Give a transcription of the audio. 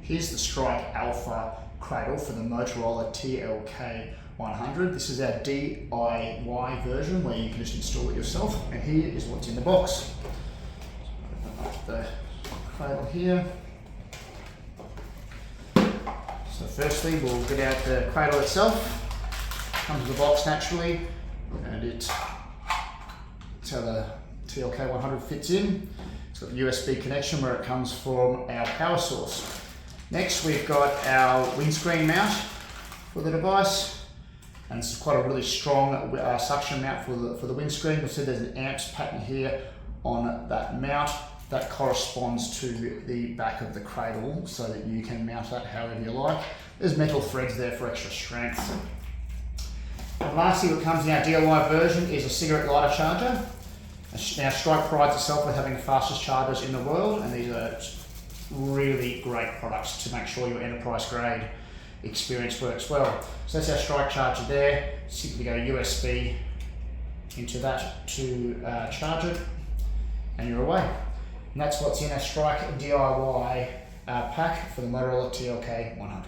Here's the Strike Alpha Cradle for the Motorola TLK100. This is our DIY version where you can just install it yourself, and here is what's in the box. Open up the cradle here. So firstly, we'll get out the cradle itself. Comes with the box naturally, and it's how the TLK100 fits in. It's got the USB connection where it comes from our power source. Next, we've got our windscreen mount for the device, and this is quite a really strong suction mount for the windscreen. You'll see there's an amps pattern here on that mount that corresponds to the back of the cradle, so that you can mount that however you like. There's metal threads there for extra strength. And lastly, what comes in our DIY version is a cigarette lighter charger. Now, Strike prides itself with having the fastest chargers in the world, and these are really great products to make sure your enterprise grade experience works well. So that's our Strike charger there. Simply go USB into that to charge it, and you're away. And that's what's in our Strike DIY pack for the Motorola TLK100.